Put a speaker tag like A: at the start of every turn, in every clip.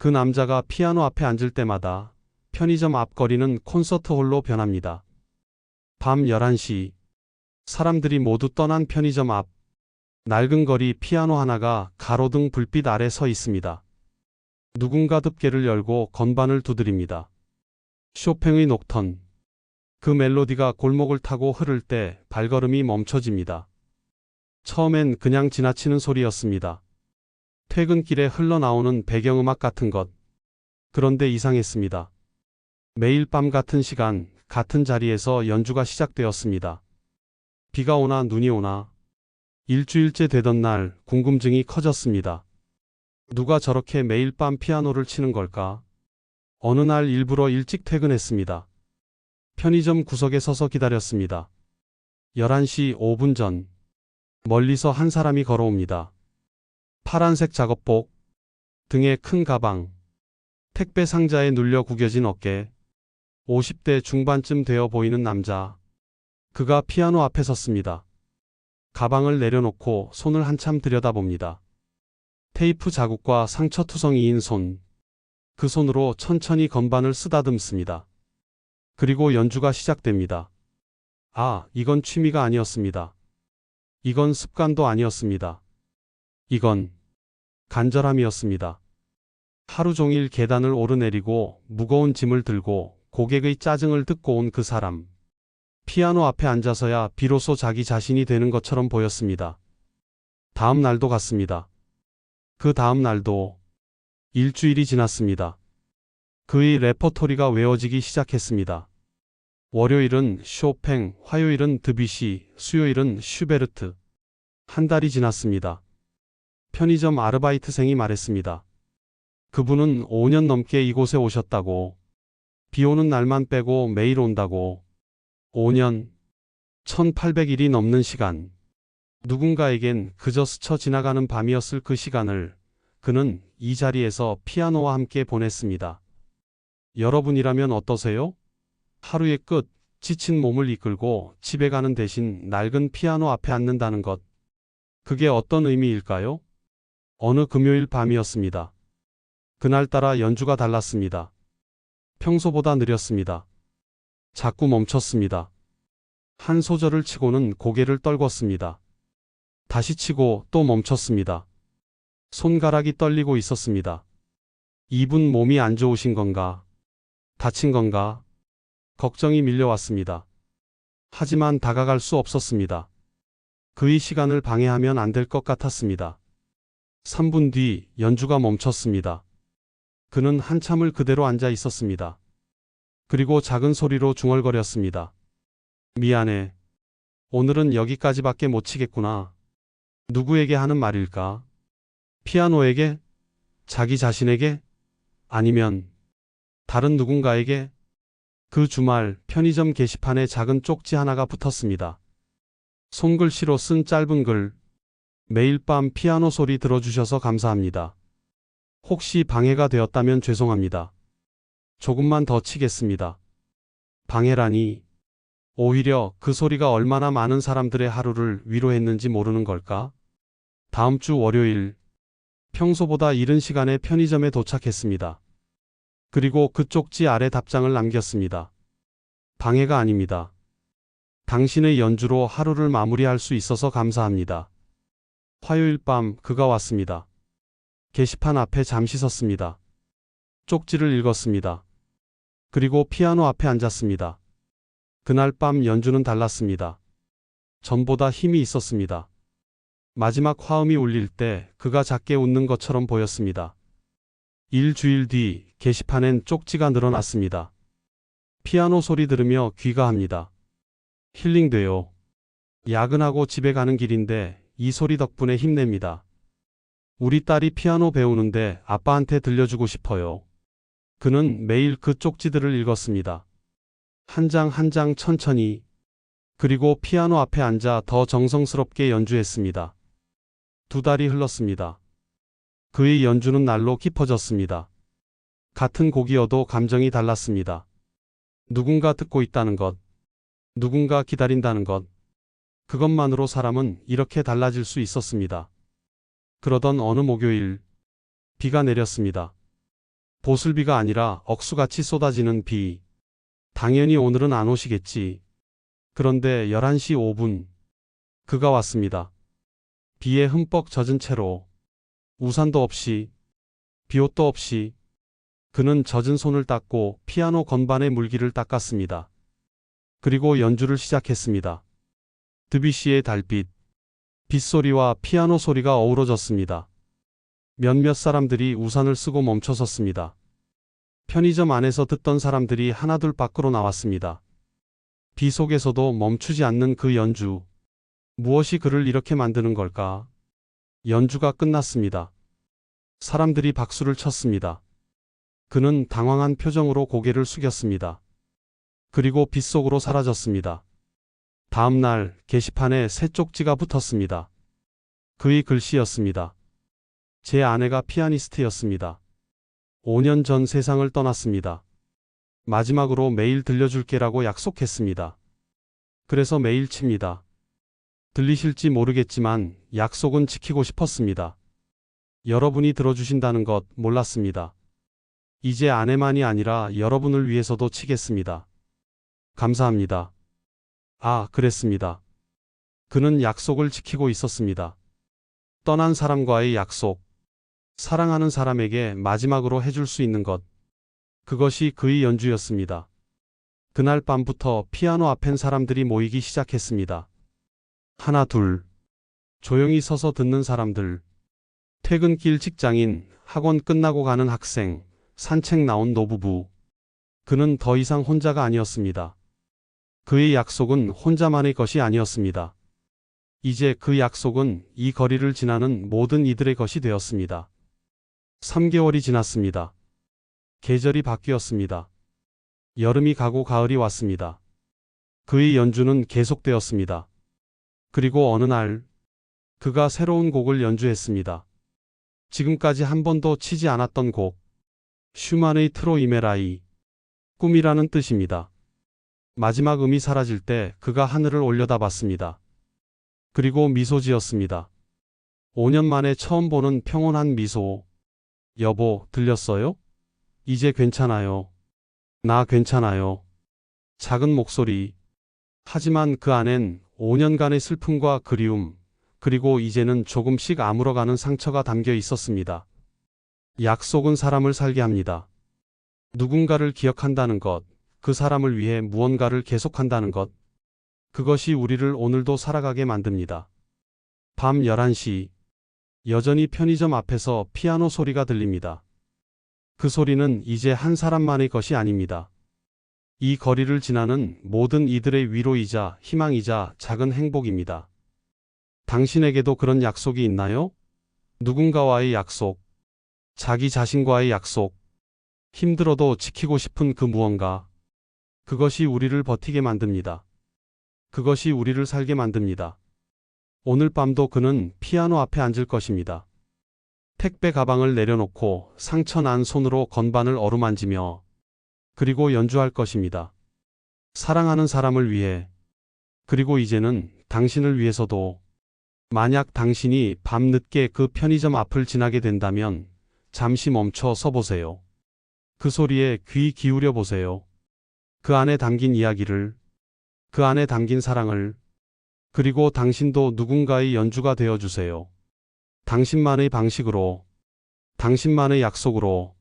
A: 그 남자가 피아노 앞에 앉을 때마다 편의점 앞거리는 콘서트홀로 변합니다. 밤 11시, 사람들이 모두 떠난 편의점 앞, 낡은 거리 피아노 하나가 가로등 불빛 아래 서 있습니다. 누군가 덮개를 열고 건반을 두드립니다. 쇼팽의 녹턴. 그 멜로디가 골목을 타고 흐를 때 발걸음이 멈춰집니다. 처음엔 그냥 지나치는 소리였습니다. 퇴근길에 흘러나오는 배경음악 같은 것. 그런데 이상했습니다. 매일 밤 같은 시간, 같은 자리에서 연주가 시작되었습니다. 비가 오나 눈이 오나 일주일째 되던 날 궁금증이 커졌습니다. 누가 저렇게 매일 밤 피아노를 치는 걸까? 어느 날 일부러 일찍 퇴근했습니다. 편의점 구석에 서서 기다렸습니다. 11시 5분 전, 멀리서 한 사람이 걸어옵니다. 파란색 작업복, 등에 큰 가방, 택배 상자에 눌려 구겨진 어깨, 50대 중반쯤 되어 보이는 남자. 그가 피아노 앞에 섰습니다. 가방을 내려놓고 손을 한참 들여다봅니다. 테이프 자국과 상처투성이인 손. 그 손으로 천천히 건반을 쓰다듬습니다. 그리고 연주가 시작됩니다. 아, 이건 취미가 아니었습니다. 이건 습관도 아니었습니다. 이건 간절함이었습니다. 하루 종일 계단을 오르내리고 무거운 짐을 들고 고객의 짜증을 듣고 온 그 사람. 피아노 앞에 앉아서야 비로소 자기 자신이 되는 것처럼 보였습니다. 다음 날도 갔습니다. 그 다음 날도 일주일이 지났습니다. 그의 레퍼토리가 외워지기 시작했습니다. 월요일은 쇼팽, 화요일은 드뷔시, 수요일은 슈베르트. 한 달이 지났습니다. 편의점 아르바이트생이 말했습니다. 그분은 5년 넘게 이곳에 오셨다고. 비 오는 날만 빼고 매일 온다고. 5년, 1800일이 넘는 시간. 누군가에겐 그저 스쳐 지나가는 밤이었을 그 시간을 그는 이 자리에서 피아노와 함께 보냈습니다. 여러분이라면 어떠세요? 하루의 끝, 지친 몸을 이끌고 집에 가는 대신 낡은 피아노 앞에 앉는다는 것. 그게 어떤 의미일까요? 어느 금요일 밤이었습니다. 그날따라 연주가 달랐습니다. 평소보다 느렸습니다. 자꾸 멈췄습니다. 한 소절을 치고는 고개를 떨궜습니다. 다시 치고 또 멈췄습니다. 손가락이 떨리고 있었습니다. 이분 몸이 안 좋으신 건가? 다친 건가? 걱정이 밀려왔습니다. 하지만 다가갈 수 없었습니다. 그의 시간을 방해하면 안 될 것 같았습니다. 3분 뒤 연주가 멈췄습니다. 그는 한참을 그대로 앉아 있었습니다. 그리고 작은 소리로 중얼거렸습니다. 미안해. 오늘은 여기까지밖에 못 치겠구나. 누구에게 하는 말일까? 피아노에게? 자기 자신에게? 아니면 다른 누군가에게? 그 주말 편의점 게시판에 작은 쪽지 하나가 붙었습니다. 손글씨로 쓴 짧은 글. 매일 밤 피아노 소리 들어주셔서 감사합니다. 혹시 방해가 되었다면 죄송합니다. 조금만 더 치겠습니다. 방해라니. 오히려 그 소리가 얼마나 많은 사람들의 하루를 위로했는지 모르는 걸까? 다음 주 월요일, 평소보다 이른 시간에 편의점에 도착했습니다. 그리고 그 쪽지 아래 답장을 남겼습니다. 방해가 아닙니다. 당신의 연주로 하루를 마무리할 수 있어서 감사합니다. 화요일 밤 그가 왔습니다. 게시판 앞에 잠시 섰습니다. 쪽지를 읽었습니다. 그리고 피아노 앞에 앉았습니다. 그날 밤 연주는 달랐습니다. 전보다 힘이 있었습니다. 마지막 화음이 울릴 때 그가 작게 웃는 것처럼 보였습니다. 일주일 뒤 게시판엔 쪽지가 늘어났습니다. 피아노 소리 들으며 귀가합니다. 힐링돼요. 야근하고 집에 가는 길인데 이 소리 덕분에 힘냅니다. 우리 딸이 피아노 배우는데 아빠한테 들려주고 싶어요. 그는 매일 그 쪽지들을 읽었습니다. 한 장 한 장 천천히. 그리고 피아노 앞에 앉아 더 정성스럽게 연주했습니다. 2달이 흘렀습니다. 그의 연주는 날로 깊어졌습니다. 같은 곡이어도 감정이 달랐습니다. 누군가 듣고 있다는 것, 누군가 기다린다는 것, 그것만으로 사람은 이렇게 달라질 수 있었습니다. 그러던 어느 목요일, 비가 내렸습니다. 보슬비가 아니라 억수같이 쏟아지는 비. 당연히 오늘은 안 오시겠지. 그런데 11시 5분. 그가 왔습니다. 비에 흠뻑 젖은 채로, 우산도 없이, 비옷도 없이, 그는 젖은 손을 닦고 피아노 건반의 물기를 닦았습니다. 그리고 연주를 시작했습니다. 드뷔시의 달빛, 빗소리와 피아노 소리가 어우러졌습니다. 몇몇 사람들이 우산을 쓰고 멈춰섰습니다. 편의점 안에서 듣던 사람들이 하나둘 밖으로 나왔습니다. 비 속에서도 멈추지 않는 그 연주. 무엇이 그를 이렇게 만드는 걸까? 연주가 끝났습니다. 사람들이 박수를 쳤습니다. 그는 당황한 표정으로 고개를 숙였습니다. 그리고 빗속으로 사라졌습니다. 다음 날 게시판에 새 쪽지가 붙었습니다. 그의 글씨였습니다. 제 아내가 피아니스트였습니다. 5년 전 세상을 떠났습니다. 마지막으로 매일 들려줄게라고 약속했습니다. 그래서 매일 칩니다. 들리실지 모르겠지만 약속은 지키고 싶었습니다. 여러분이 들어주신다는 것 몰랐습니다. 이제 아내만이 아니라 여러분을 위해서도 치겠습니다. 감사합니다. 아, 그랬습니다. 그는 약속을 지키고 있었습니다. 떠난 사람과의 약속. 사랑하는 사람에게 마지막으로 해줄 수 있는 것. 그것이 그의 연주였습니다. 그날 밤부터 피아노 앞엔 사람들이 모이기 시작했습니다. 하나 둘. 조용히 서서 듣는 사람들. 퇴근길 직장인, 학원 끝나고 가는 학생, 산책 나온 노부부. 그는 더 이상 혼자가 아니었습니다. 그의 약속은 혼자만의 것이 아니었습니다. 이제 그 약속은 이 거리를 지나는 모든 이들의 것이 되었습니다. 3개월이 지났습니다. 계절이 바뀌었습니다. 여름이 가고 가을이 왔습니다. 그의 연주는 계속되었습니다. 그리고 어느 날 그가 새로운 곡을 연주했습니다. 지금까지 한 번도 치지 않았던 곡. 슈만의 트로이메라이. 꿈이라는 뜻입니다. 마지막 음이 사라질 때 그가 하늘을 올려다봤습니다. 그리고 미소 지었습니다. 5년 만에 처음 보는 평온한 미소. 여보, 들렸어요? 이제 괜찮아요. 나 괜찮아요. 작은 목소리. 하지만 그 안엔 5년간의 슬픔과 그리움, 그리고 이제는 조금씩 아물어가는 상처가 담겨 있었습니다. 약속은 사람을 살게 합니다. 누군가를 기억한다는 것, 그 사람을 위해 무언가를 계속한다는 것, 그것이 우리를 오늘도 살아가게 만듭니다. 밤 11시, 여전히 편의점 앞에서 피아노 소리가 들립니다. 그 소리는 이제 한 사람만의 것이 아닙니다. 이 거리를 지나는 모든 이들의 위로이자 희망이자 작은 행복입니다. 당신에게도 그런 약속이 있나요? 누군가와의 약속, 자기 자신과의 약속, 힘들어도 지키고 싶은 그 무언가. 그것이 우리를 버티게 만듭니다. 그것이 우리를 살게 만듭니다. 오늘 밤도 그는 피아노 앞에 앉을 것입니다. 택배 가방을 내려놓고 상처난 손으로 건반을 어루만지며 그리고 연주할 것입니다. 사랑하는 사람을 위해, 그리고 이제는 당신을 위해서도. 만약 당신이 밤늦게 그 편의점 앞을 지나게 된다면 잠시 멈춰 서 보세요. 그 소리에 귀 기울여 보세요. 그 안에 담긴 이야기를, 그 안에 담긴 사랑을, 그리고 당신도 누군가의 연주가 되어 주세요. 당신만의 방식으로, 당신만의 약속으로.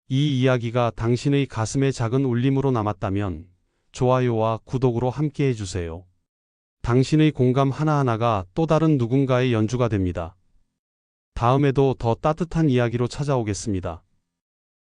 A: 이 이야기가 당신의 가슴에 작은 울림으로 남았다면 좋아요와 구독으로 함께 해주세요. 당신의 공감 하나하나가 또 다른 누군가의 연주가 됩니다. 다음에도 더 따뜻한 이야기로 찾아오겠습니다.